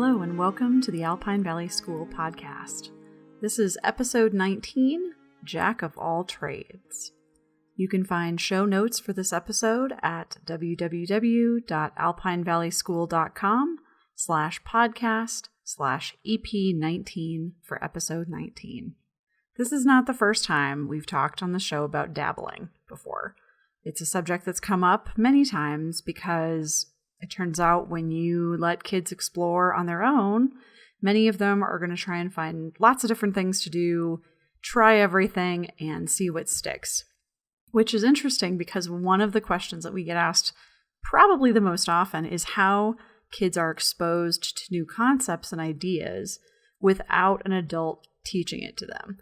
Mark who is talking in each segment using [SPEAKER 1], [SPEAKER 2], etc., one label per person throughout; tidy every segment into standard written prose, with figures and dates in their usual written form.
[SPEAKER 1] Hello and welcome to the Alpine Valley School podcast. This is episode 19, Jack of All Trades. You can find show notes for this episode at www.alpinevalleyschool.com/podcast/EP19 for episode 19. This is not the first time we've talked on the show about dabbling before. It's a subject that's come up many times because it turns out when you let kids explore on their own, many of them are going to try and find lots of different things to do, try everything, and see what sticks. Which is interesting because one of the questions that we get asked probably the most often is how kids are exposed to new concepts and ideas without an adult teaching it to them.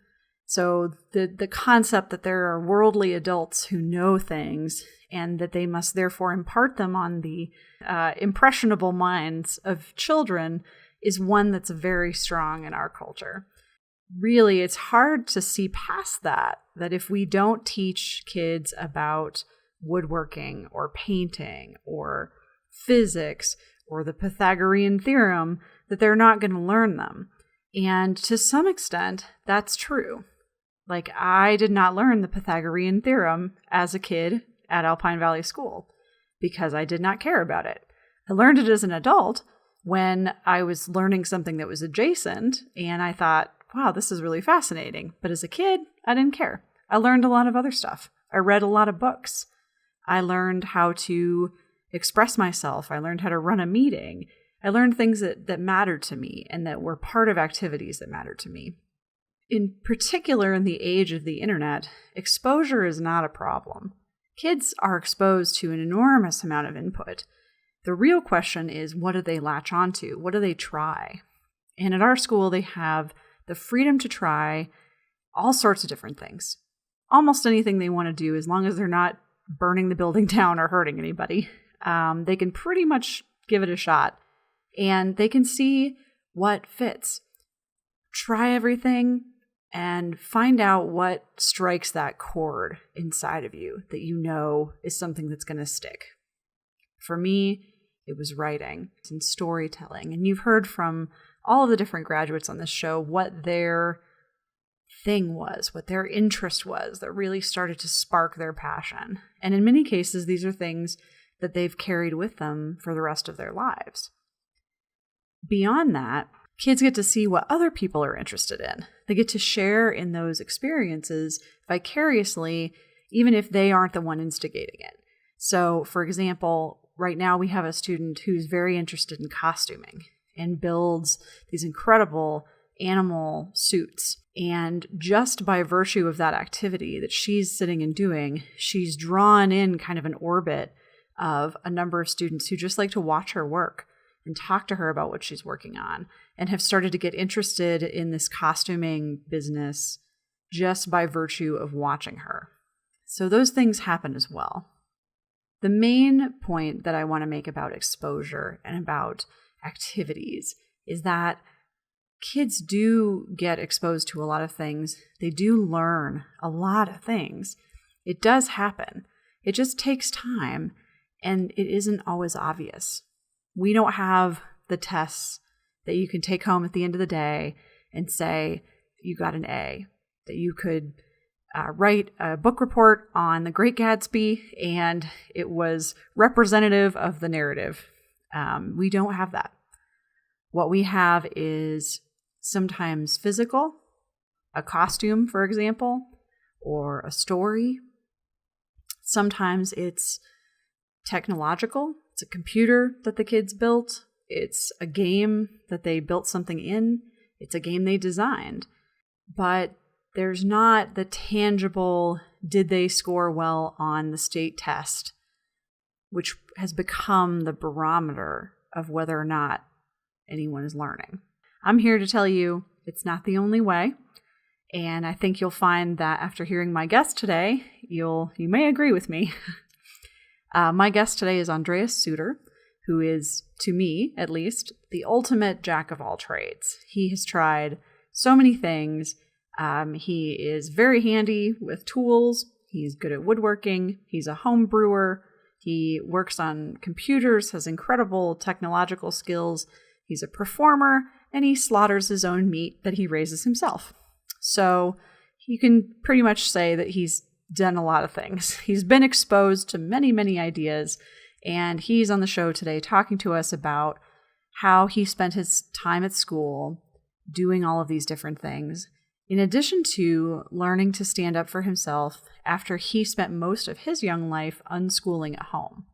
[SPEAKER 1] So the concept that there are worldly adults who know things and that they must therefore impart them on the impressionable minds of children is one that's very strong in our culture. Really, it's hard to see past that if we don't teach kids about woodworking or painting or physics or the Pythagorean theorem, that they're not going to learn them. And to some extent, that's true. Like, I did not learn the Pythagorean theorem as a kid at Alpine Valley School because I did not care about it. I learned it as an adult when I was learning something that was adjacent, and I thought, wow, this is really fascinating. But as a kid, I didn't care. I learned a lot of other stuff. I read a lot of books. I learned how to express myself. I learned how to run a meeting. I learned things that mattered to me and that were part of activities that mattered to me. In particular, in the age of the internet, exposure is not a problem. Kids are exposed to an enormous amount of input. The real question is, what do they latch onto? What do they try? And at our school, they have the freedom to try all sorts of different things. Almost anything they want to do, as long as they're not burning the building down or hurting anybody. They can pretty much give it a shot. And they can see what fits. Try everything and find out what strikes that chord inside of you that you know is something that's going to stick. For me, it was writing and storytelling. And you've heard from all of the different graduates on this show what their thing was, what their interest was that really started to spark their passion. And in many cases, these are things that they've carried with them for the rest of their lives. Beyond that, kids get to see what other people are interested in. They get to share in those experiences vicariously, even if they aren't the one instigating it. So, for example, right now we have a student who's very interested in costuming and builds these incredible animal suits. And just by virtue of that activity that she's sitting and doing, she's drawn in kind of an orbit of a number of students who just like to watch her work and talk to her about what she's working on, and have started to get interested in this costuming business just by virtue of watching her. So those things happen as well. The main point that I want to make about exposure and about activities is that kids do get exposed to a lot of things. They do learn a lot of things. It does happen. It just takes time, and it isn't always obvious. We don't have the tests that you can take home at the end of the day and say you got an A, that you could write a book report on The Great Gatsby and it was representative of the narrative. We don't have that. What we have is sometimes physical, a costume, for example, or a story. Sometimes it's technological. It's a computer that the kids built. It's a game that they built something in. It's a game they designed. But there's not the tangible, did they score well on the state test, which has become the barometer of whether or not anyone is learning. I'm here to tell you it's not the only way. And I think you'll find that after hearing my guest today, you may agree with me. My guest today is Andreas Suter, who is, to me at least, the ultimate jack of all trades. He has tried so many things. He is very handy with tools. He's good at woodworking. He's a home brewer. He works on computers, has incredible technological skills. He's a performer, and he slaughters his own meat that he raises himself. So you can pretty much say that he's done a lot of things. He's been exposed to many, many ideas, and he's on the show today talking to us about how he spent his time at school doing all of these different things, in addition to learning to stand up for himself after he spent most of his young life unschooling at home.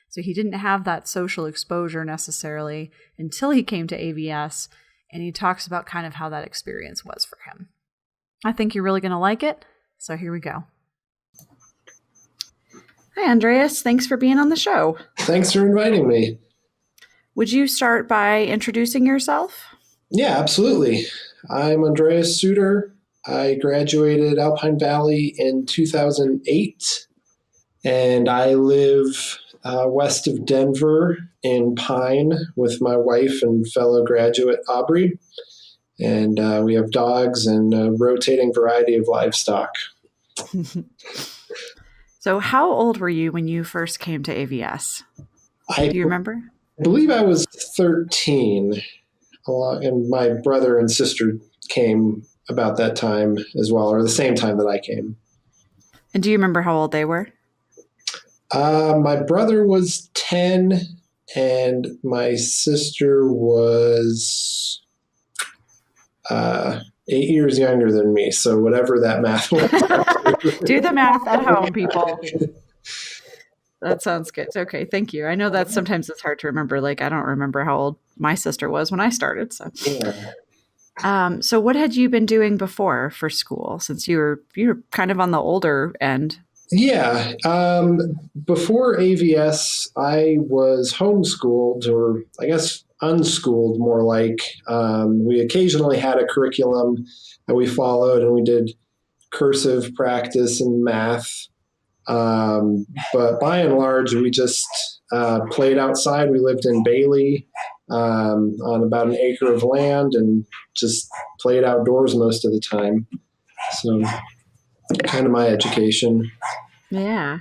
[SPEAKER 1] So he didn't have that social exposure necessarily until he came to AVS, and he talks about kind of how that experience was for him. I think you're really going to like it, so here we go. Hi, Andreas. Thanks for being on the show.
[SPEAKER 2] Thanks for inviting me.
[SPEAKER 1] Would you start by introducing yourself?
[SPEAKER 2] Yeah, absolutely. I'm Andreas Suter. I graduated Alpine Valley in 2008, and I live west of Denver in Pine with my wife and fellow graduate Aubrey. And we have dogs and a rotating variety of livestock.
[SPEAKER 1] So how old were you when you first came to AVS? Do you remember?
[SPEAKER 2] I believe I was 13, and my brother and sister came about that time as well, or the same time that I came.
[SPEAKER 1] And do you remember how old they were?
[SPEAKER 2] My brother was 10, and my sister was 8 years younger than me. So whatever that math was.
[SPEAKER 1] Do the math at home, people. That sounds good. Okay, thank you. I know that sometimes it's hard to remember. Like, I don't remember how old my sister was when I started. So, so what had you been doing before for school, since you were kind of on the older end?
[SPEAKER 2] Yeah. Before AVS, I was homeschooled, or I guess unschooled more like. We occasionally had a curriculum that we followed, and we did cursive practice and math. But by and large, we just played outside. We lived in Bailey on about an acre of land and just played outdoors most of the time. So kind of my education.
[SPEAKER 1] Yeah.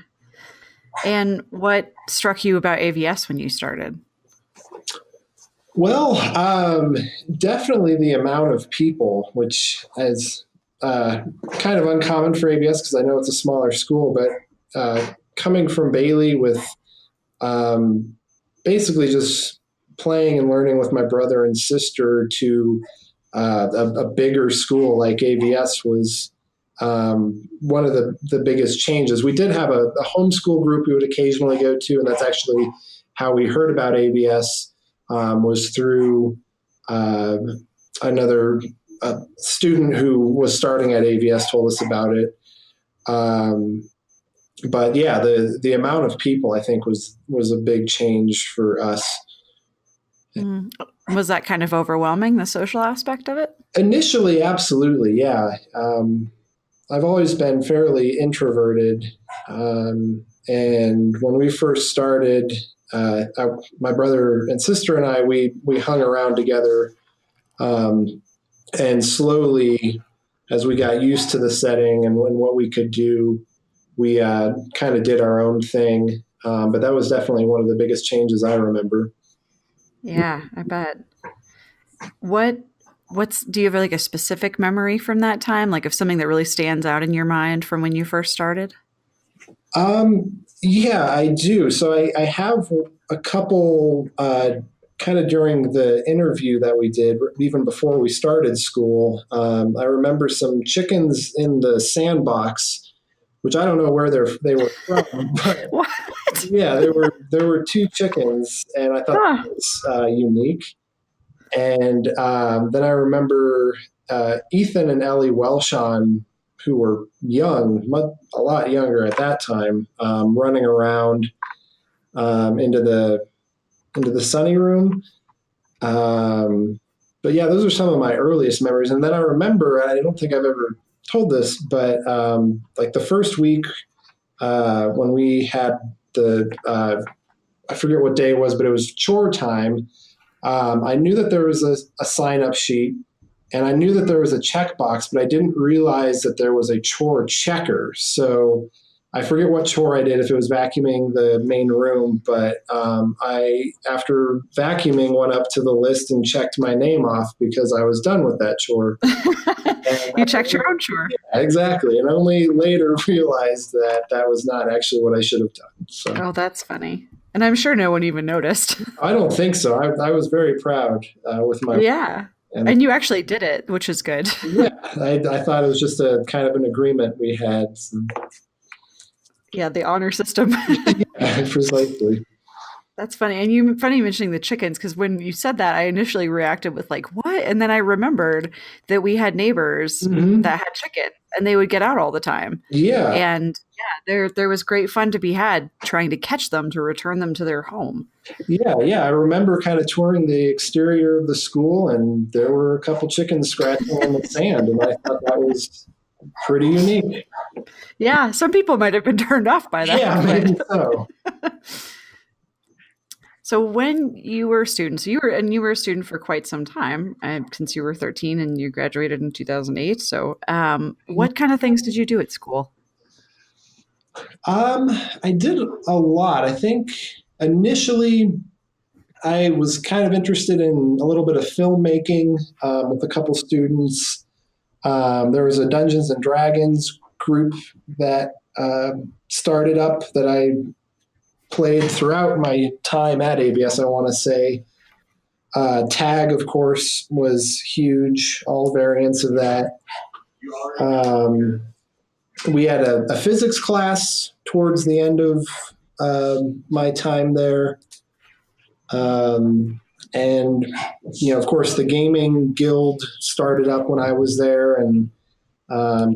[SPEAKER 1] And what struck you about AVS when you started?
[SPEAKER 2] Well, definitely the amount of people, which is kind of uncommon for AVS because I know it's a smaller school, but coming from Bailey with basically just playing and learning with my brother and sister to a bigger school like AVS was one of the biggest changes. We did have a homeschool group we would occasionally go to, and that's actually how we heard about AVS, was through another student who was starting at AVS told us about it. But yeah, the amount of people I think was a big change for us.
[SPEAKER 1] Was that kind of overwhelming, the social aspect of it?
[SPEAKER 2] Initially, absolutely, yeah. I've always been fairly introverted, and when we first started, my brother and sister and I, we hung around together, and slowly, as we got used to the setting and what we could do, we kind of did our own thing. But that was definitely one of the biggest changes I remember.
[SPEAKER 1] Yeah, I bet. Do you have like a specific memory from that time? Like of something that really stands out in your mind from when you first started?
[SPEAKER 2] Yeah, I do. So I have a couple kind of during the interview that we did, even before we started school. I remember some chickens in the sandbox, which I don't know where they were from, but
[SPEAKER 1] what?
[SPEAKER 2] Yeah, there were two chickens, and I thought that was unique. And then I remember Ethan and Ellie Welshon, who were young, a lot younger at that time, running around into the sunny room. But yeah, those are some of my earliest memories. And then I remember, I don't think I've ever told this, but like the first week when we had I forget what day it was, but it was chore time. I knew that there was a sign-up sheet, and I knew that there was a checkbox, but I didn't realize that there was a chore checker. So I forget what chore I did, if it was vacuuming the main room, but I, after vacuuming, went up to the list and checked my name off because I was done with that chore.
[SPEAKER 1] You checked your own chore.
[SPEAKER 2] Yeah, exactly. And only later realized that that was not actually what I should have done. So.
[SPEAKER 1] Oh, that's funny. And I'm sure no one even noticed.
[SPEAKER 2] I don't think so. I was very proud with my.
[SPEAKER 1] Yeah. And you actually did it, which is good.
[SPEAKER 2] Yeah. I thought it was just a kind of an agreement we had. So.
[SPEAKER 1] Yeah, the honor system.
[SPEAKER 2] Yeah, precisely.
[SPEAKER 1] That's funny. And funny mentioning the chickens, because when you said that, I initially reacted with like, what? And then I remembered that we had neighbors that had chicken and they would get out all the time.
[SPEAKER 2] Yeah.
[SPEAKER 1] And yeah, there was great fun to be had trying to catch them to return them to their home.
[SPEAKER 2] Yeah. I remember kind of touring the exterior of the school, and there were a couple chickens scratching on the sand. And I thought that was pretty unique.
[SPEAKER 1] Yeah, some people might have been turned off by that.
[SPEAKER 2] Yeah, maybe so.
[SPEAKER 1] So when you were a student, you were a student for quite some time, since you were 13 and you graduated in 2008. So what kind of things did you do at school?
[SPEAKER 2] I did a lot. I think initially I was kind of interested in a little bit of filmmaking with a couple students. There was a Dungeons and Dragons group that started up that I played throughout my time at AVS, I want to say. Tag, of course, was huge, all variants of that. We had a physics class towards the end of my time there. And, of course, the gaming guild started up when I was there, and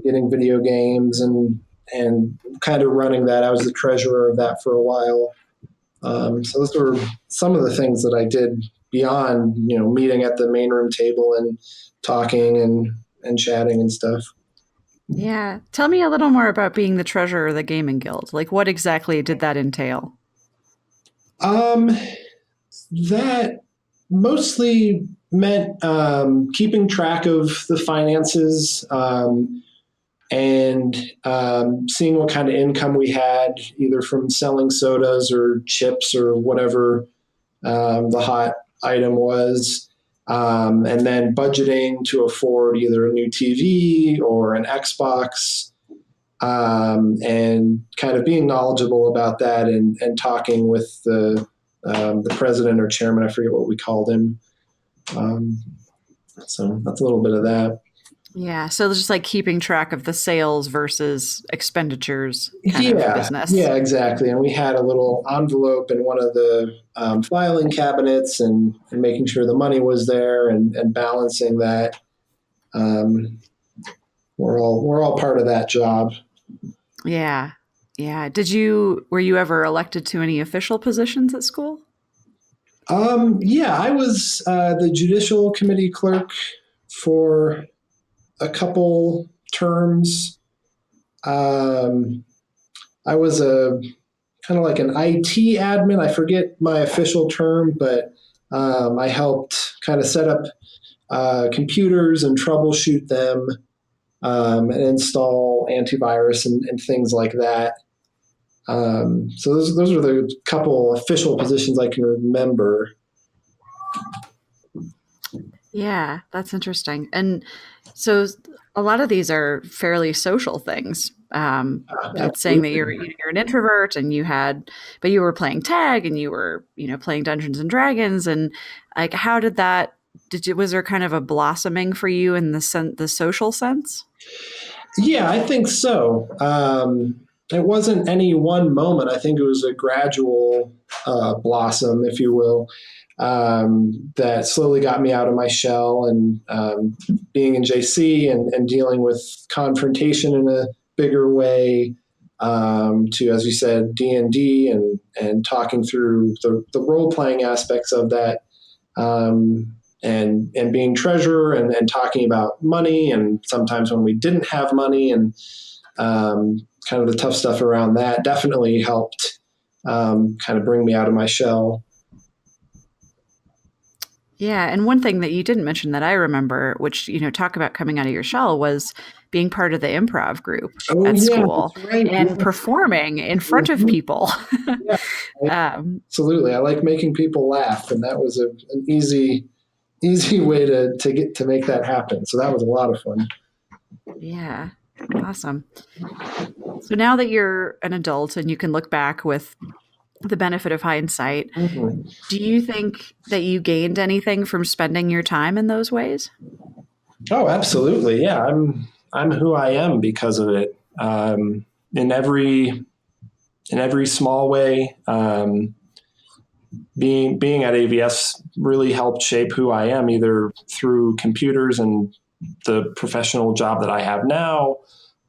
[SPEAKER 2] getting video games and kind of running that. I was the treasurer of that for a while. So those were some of the things that I did beyond, meeting at the main room table and talking and chatting and stuff.
[SPEAKER 1] Yeah. Tell me a little more about being the treasurer of the gaming guild. Like, what exactly did that entail?
[SPEAKER 2] That mostly meant keeping track of the finances, and seeing what kind of income we had, either from selling sodas or chips or whatever the hot item was, and then budgeting to afford either a new TV or an Xbox, and kind of being knowledgeable about that and talking with the president or chairman, I forget what we called him. So that's a little bit of that.
[SPEAKER 1] Yeah, so just like keeping track of the sales versus expenditures kind of business.
[SPEAKER 2] Yeah, exactly. And we had a little envelope in one of the filing cabinets, and making sure the money was there and balancing that. We're all part of that job.
[SPEAKER 1] Yeah. Yeah. Were you ever elected to any official positions at school?
[SPEAKER 2] Yeah, I was the judicial committee clerk for a couple terms. I was a kind of like an IT admin. I forget my official term, but I helped kind of set up computers and troubleshoot them, and install antivirus and things like that. So those are the couple official positions I can remember.
[SPEAKER 1] Yeah, that's interesting. And so a lot of these are fairly social things. It's saying that you're an introvert but you were playing tag and you were, playing Dungeons and Dragons. And like, how did that, was there kind of a blossoming for you in the social sense?
[SPEAKER 2] Yeah, I think so. It wasn't any one moment. I think it was a gradual blossom, if you will, that slowly got me out of my shell, and being in JC and dealing with confrontation in a bigger way, to, as you said, D&D and talking through the role-playing aspects of that, and being treasurer and talking about money, and sometimes when we didn't have money, and kind of the tough stuff around that definitely helped kind of bring me out of my shell.
[SPEAKER 1] Yeah, and one thing that you didn't mention that I remember, which, talk about coming out of your shell, was being part of the improv group
[SPEAKER 2] Oh
[SPEAKER 1] at
[SPEAKER 2] yeah,
[SPEAKER 1] school
[SPEAKER 2] that's right.
[SPEAKER 1] and
[SPEAKER 2] Yeah.
[SPEAKER 1] performing in front of
[SPEAKER 2] Mhm.
[SPEAKER 1] people.
[SPEAKER 2] Yeah, absolutely. I like making people laugh, and that was an easy way to get to make that happen. So that was a lot of fun.
[SPEAKER 1] Yeah, awesome. So now that you're an adult and you can look back with the benefit of hindsight,
[SPEAKER 2] Mhm.
[SPEAKER 1] do you think that you gained anything from spending your time in those ways?
[SPEAKER 2] Oh, absolutely. Yeah, I'm who I am because of it. In every small way, being at AVS really helped shape who I am, either through computers and the professional job that I have now,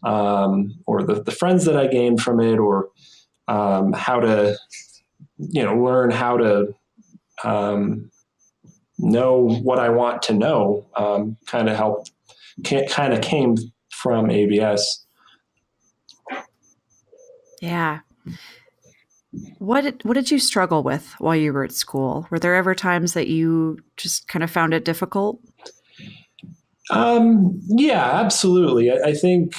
[SPEAKER 2] or the friends that I gained from it, or how to learn how to um, know what I want to know. Kind of came from AVS.
[SPEAKER 1] Yeah. What did you struggle with while you were at school? Were there ever times that you just kind of found it difficult?
[SPEAKER 2] Yeah, absolutely. I think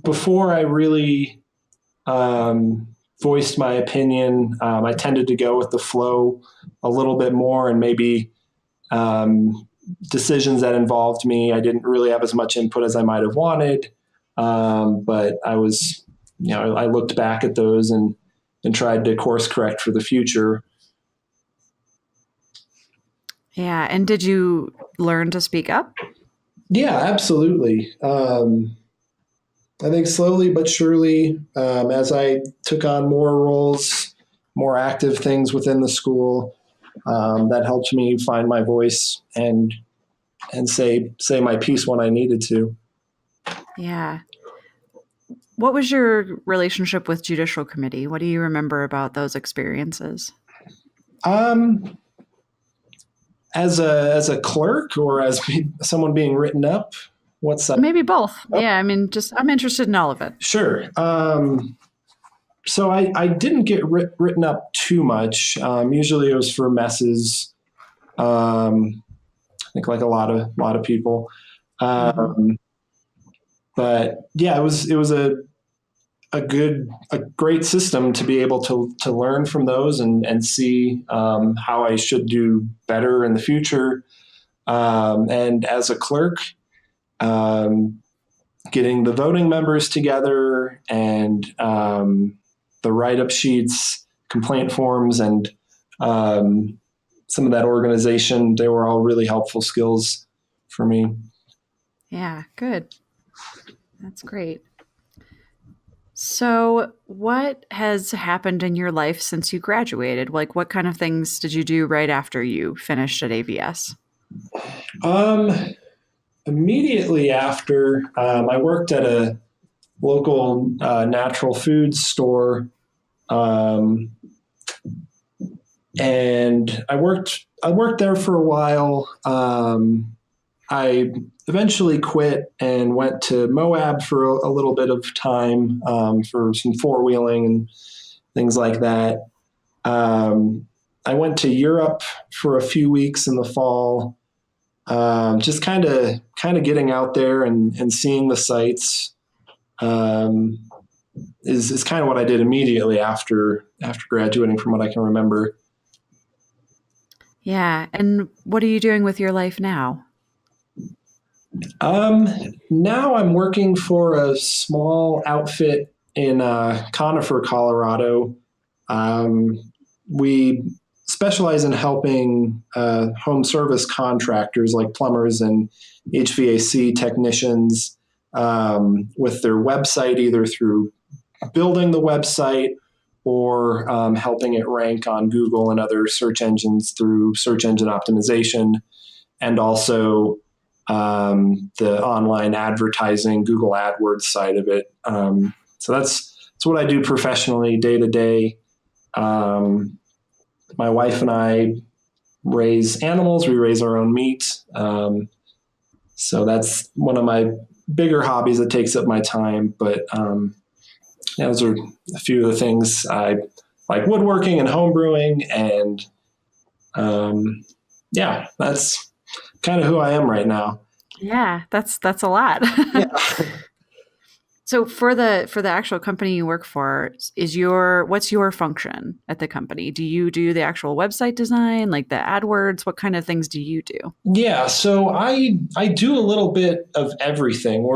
[SPEAKER 2] before I really voiced my opinion, I tended to go with the flow a little bit more, and maybe um, decisions that involved me, I didn't really have as much input as I might have wanted. But I looked back at those and tried to course correct for the future.
[SPEAKER 1] Yeah, and did you learn to speak up?
[SPEAKER 2] Yeah, absolutely. I think slowly but surely, as I took on more roles, more active things within the school, that helped me find my voice and say my piece when I needed to.
[SPEAKER 1] Yeah. What was your relationship with judicial committee? What do you remember about those experiences?
[SPEAKER 2] Um, as a clerk or as someone being written up, what's that?
[SPEAKER 1] Maybe both.
[SPEAKER 2] Oh,
[SPEAKER 1] Yeah, I mean, just I'm interested in all of it.
[SPEAKER 2] sure. So I didn't get written up too much. Usually it was for messes. I think like a lot of people.
[SPEAKER 1] Hmm.
[SPEAKER 2] Um, but yeah, it was a great system to be able to learn from those and see how I should do better in the future. And as a clerk, um, getting the voting members together and the write-up sheets, complaint forms, and um, some of that organization, they were all really helpful skills for me.
[SPEAKER 1] Yeah, good. That's great. So, what has happened in your life since you graduated? Like, what kind of things did you do right after you finished at AVS?
[SPEAKER 2] Um, Immediately after, I worked at a local natural foods store, um, and I worked there for a while. I eventually quit and went to Moab for a little bit of time for some four wheeling and things like that. Um, I went to Europe for a few weeks in the fall, just kind of getting out there and seeing the sights. Um, is kind of what I did immediately after graduating, from what I can remember.
[SPEAKER 1] Yeah, and what are you doing with your life now?
[SPEAKER 2] Um, Now I'm working for a small outfit in Conifer, Colorado. We specialize in helping home service contractors like plumbers and HVAC technicians with their website, either through building the website or helping it rank on Google and other search engines through search engine optimization, and also the online advertising, Google AdWords side of it. So that's what I do professionally, day to day. My wife and I raise animals. We raise our own meat. So that's one of my bigger hobbies that takes up my time. But yeah, those are a few of the things I like woodworking and home brewing. And yeah, that's kind of who I am right now.
[SPEAKER 1] Yeah, that's a lot.
[SPEAKER 2] Yeah.
[SPEAKER 1] So for the actual company you work for, what's your function at the company? Do you do the actual website design, like the AdWords? What kind of things do you do?
[SPEAKER 2] Yeah, so I do a little bit of everything.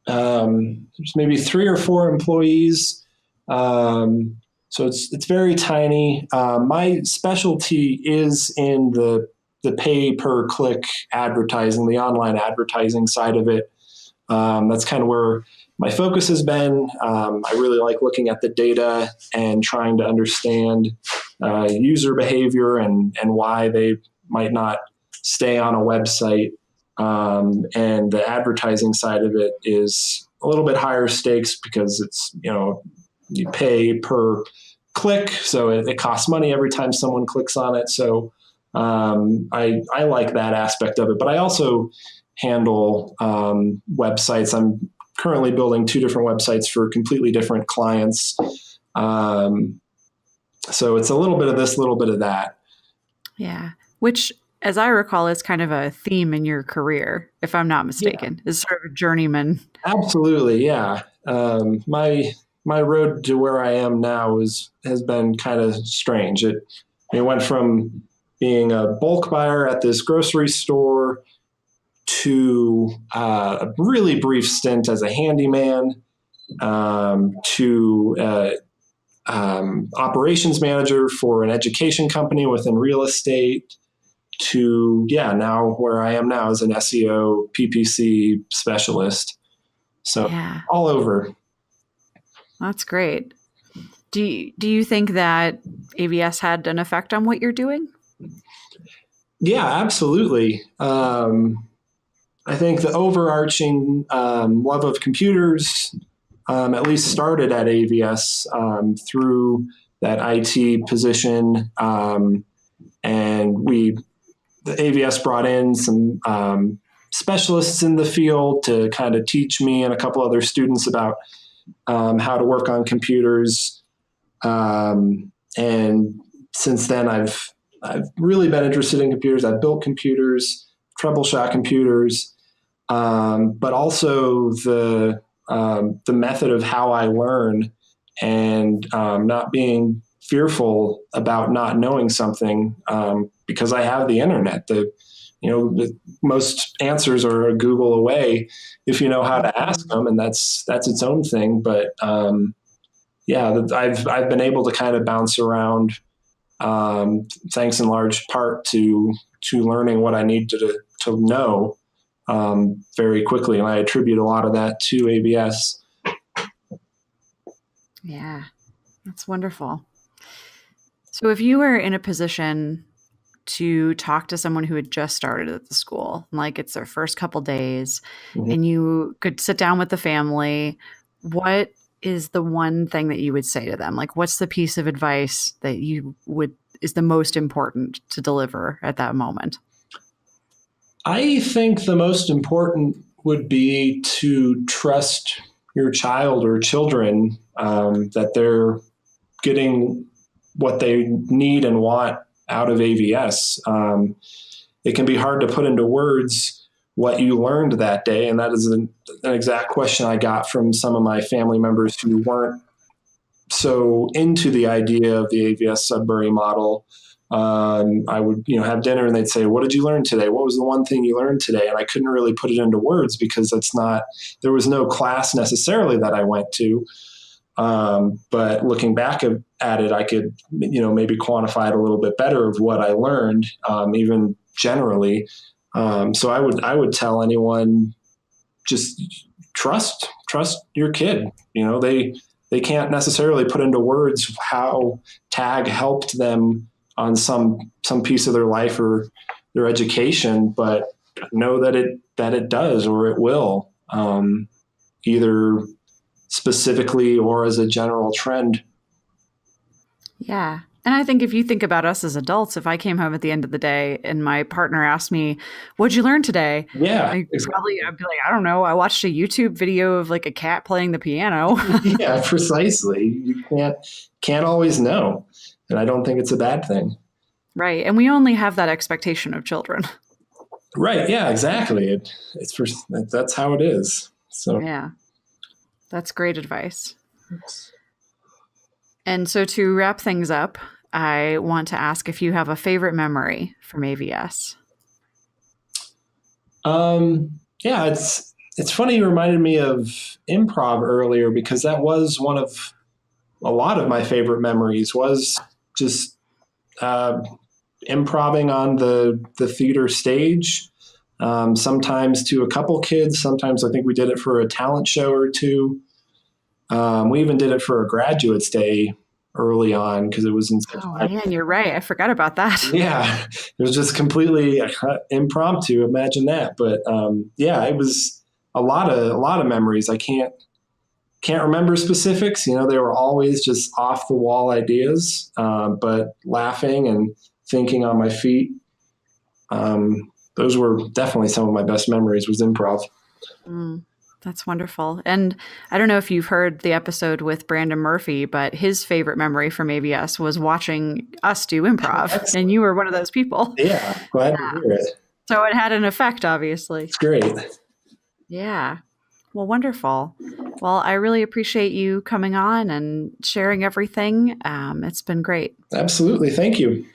[SPEAKER 2] There's maybe 3 or 4 employees, so it's very tiny. My specialty is in the pay per click advertising, the online advertising side of it. That's kind of where my focus has been. I really like looking at the data and trying to understand user behavior and why they might not stay on a website. And the advertising side of it is a little bit higher stakes because it's, you pay per click. So it costs money every time someone clicks on it. So I like that aspect of it, but I also handle websites. I'm currently building 2 different websites for completely different clients. So it's a little bit of this, a little bit of that.
[SPEAKER 1] Yeah. Which, as I recall, is kind of a theme in your career, if I'm not mistaken, is sort of a journeyman.
[SPEAKER 2] Absolutely. Yeah. My road to where I am now has been kind of strange. It went from being a bulk buyer at this grocery store to a really brief stint as a handyman, to operations manager for an education company within real estate, to now where I am now as an SEO PPC specialist. So all over.
[SPEAKER 1] That's great. Do you think that AVS had an effect on what you're doing?
[SPEAKER 2] Yeah, absolutely. I think the overarching love of computers at least started at AVS through that IT position. And the AVS brought in some specialists in the field to kind of teach me and a couple other students about how to work on computers. And since then, I've really been interested in computers. I've built computers, troubleshot computers, but also the method of how I learn and not being fearful about not knowing something because I have the internet. The most answers are a Google away if you know how to ask them, and that's its own thing. But I've been able to kind of bounce around, thanks in large part to learning what I need to know very quickly, and I attribute a lot of that to AVS.
[SPEAKER 1] Yeah, that's wonderful. So if you were in a position to talk to someone who had just started at the school, like it's their first couple days, and you could sit down with the family, what is the one thing that you would say to them? Like, what's the piece of advice that is the most important to deliver at that moment?
[SPEAKER 2] I think the most important would be to trust your child or children, that they're getting what they need and want out of AVS. It can be hard to put into words what you learned that day. And that is an exact question I got from some of my family members who weren't so into the idea of the AVS Sudbury model. I would, have dinner and they'd say, "What did you learn today? What was the one thing you learned today?" And I couldn't really put it into words because there was no class necessarily that I went to. But looking back at it, I could, maybe quantify it a little bit better of what I learned, even generally. So I would tell anyone, just trust your kid. They can't necessarily put into words how tag helped them on some piece of their life or their education, but know that it does, or it will, either specifically or as a general trend.
[SPEAKER 1] Yeah. And I think if you think about us as adults, if I came home at the end of the day and my partner asked me, "What'd you learn today?"
[SPEAKER 2] Yeah,
[SPEAKER 1] I'd
[SPEAKER 2] exactly.
[SPEAKER 1] be like, "I don't know. I watched a YouTube video of like a cat playing the piano."
[SPEAKER 2] Yeah, precisely. You can't always know, and I don't think it's a bad thing.
[SPEAKER 1] Right. And we only have that expectation of children.
[SPEAKER 2] Right. Yeah, exactly. It's for that's how it is. So
[SPEAKER 1] Yeah. That's great advice. And so to wrap things up, I want to ask if you have a favorite memory from AVS.
[SPEAKER 2] yeah, it's funny you reminded me of improv earlier because that was one of a lot of my favorite memories was just uh, improving on the theater stage. Sometimes to a couple kids. Sometimes I think we did it for a talent show or two. We even did it for a graduate's day early on because it was in such
[SPEAKER 1] Oh
[SPEAKER 2] high.
[SPEAKER 1] man, you're right. I forgot about that.
[SPEAKER 2] Yeah, it was just completely impromptu. Imagine that. But yeah, it was a lot of memories. I can't remember specifics. They were always just off the wall ideas, but laughing and thinking on my feet. Those were definitely some of my best memories. Was improv.
[SPEAKER 1] Mm, that's wonderful. And I don't know if you've heard the episode with Brandon Murphy, but his favorite memory from AVS was watching us do improv. And you were one of those people.
[SPEAKER 2] Yeah, glad to hear it.
[SPEAKER 1] So it had an effect, obviously.
[SPEAKER 2] It's great.
[SPEAKER 1] Yeah. Well, wonderful. Well, I really appreciate you coming on and sharing everything. It's been great.
[SPEAKER 2] Absolutely. Thank you.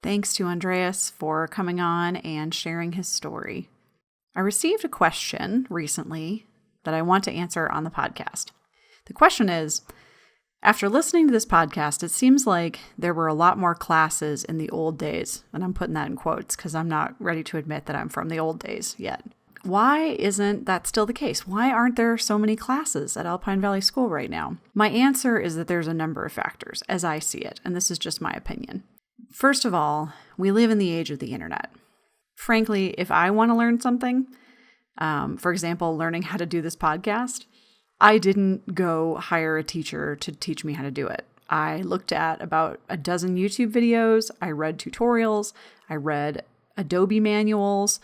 [SPEAKER 1] Thanks to Andreas for coming on and sharing his story. I received a question recently that I want to answer on the podcast. The question is, after listening to this podcast, it seems like there were a lot more classes in the old days, and I'm putting that in quotes because I'm not ready to admit that I'm from the old days yet. Why isn't that still the case? Why aren't there so many classes at Alpine Valley School right now? My answer is that there's a number of factors, as I see it, and this is just my opinion. First of all, we live in the age of the internet. Frankly, if I want to learn something, for example, learning how to do this podcast, I didn't go hire a teacher to teach me how to do it. I looked at about a dozen YouTube videos, I read tutorials, I read Adobe manuals,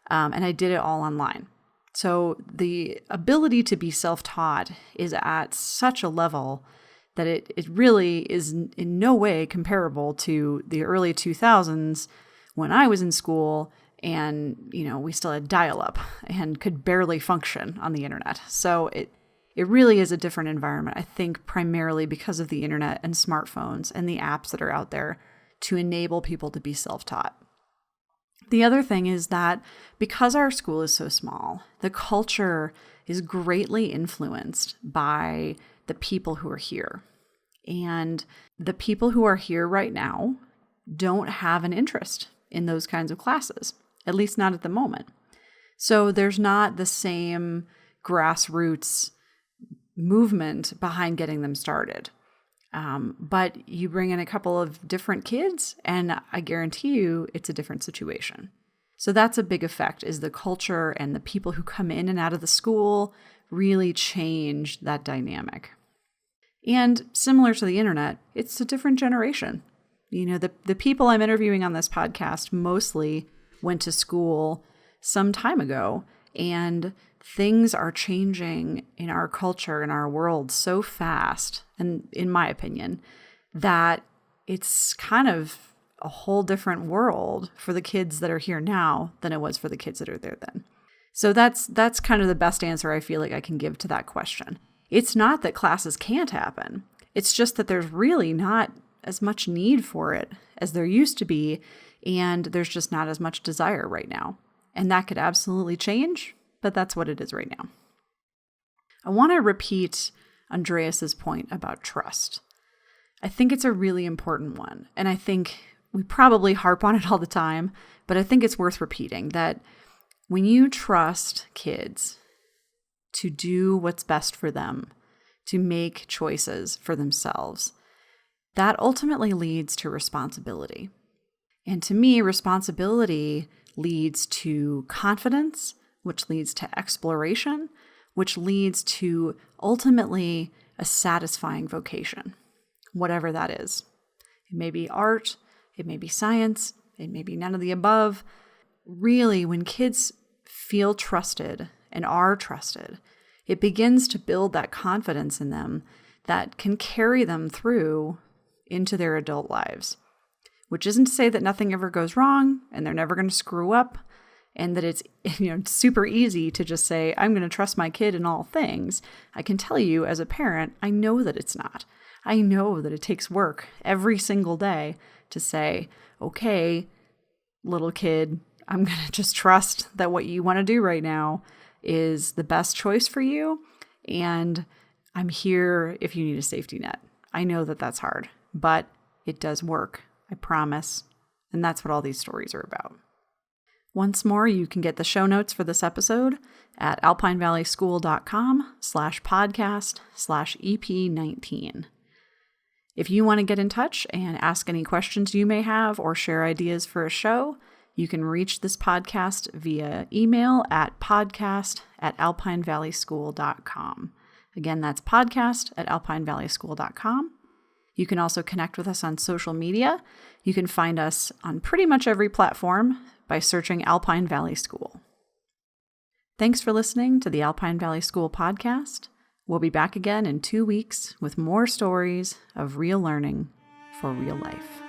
[SPEAKER 1] and I did it all online. So the ability to be self-taught is at such a level that it really is in no way comparable to the early 2000s when I was in school and, we still had dial-up and could barely function on the internet. So it really is a different environment, I think, primarily because of the internet and smartphones and the apps that are out there to enable people to be self-taught. The other thing is that because our school is so small, the culture is greatly influenced by the people who are here. And the people who are here right now don't have an interest in those kinds of classes, at least not at the moment. So there's not the same grassroots movement behind getting them started. But you bring in a couple of different kids, and I guarantee you it's a different situation. So that's a big effect, is the culture and the people who come in and out of the school really change that dynamic. And similar to the internet, it's a different generation. The people I'm interviewing on this podcast mostly went to school some time ago, and things are changing in our culture, in our world so fast, and in my opinion, that it's kind of a whole different world for the kids that are here now than it was for the kids that are there then. So that's kind of the best answer I feel like I can give to that question. It's not that classes can't happen. It's just that there's really not as much need for it as there used to be, and there's just not as much desire right now. And that could absolutely change, but that's what it is right now. I want to repeat Andreas's point about trust. I think it's a really important one, and I think we probably harp on it all the time, but I think it's worth repeating that when you trust kids to do what's best for them, to make choices for themselves, that ultimately leads to responsibility. And to me, responsibility leads to confidence, which leads to exploration, which leads to ultimately a satisfying vocation, whatever that is. It may be art, it may be science, it may be none of the above. Really, when kids feel trusted and are trusted, it begins to build that confidence in them that can carry them through into their adult lives. Which isn't to say that nothing ever goes wrong and they're never going to screw up, and that it's super easy to just say, I'm going to trust my kid in all things. I can tell you as a parent, I know that it's not. I know that it takes work every single day to say, okay, little kid, I'm going to just trust that what you want to do right now is the best choice for you. And I'm here if you need a safety net. I know that that's hard, but it does work. I promise. And that's what all these stories are about. Once more, you can get the show notes for this episode at alpinevalleySchool.com/podcast/EP19. If you want to get in touch and ask any questions you may have or share ideas for a show, you can reach this podcast via email at podcast@alpinevalleySchool.com. Again, that's podcast@alpinevalleySchool.com. You can also connect with us on social media. You can find us on pretty much every platform by searching Alpine Valley School. Thanks for listening to the Alpine Valley School podcast. We'll be back again in 2 weeks with more stories of real learning for real life.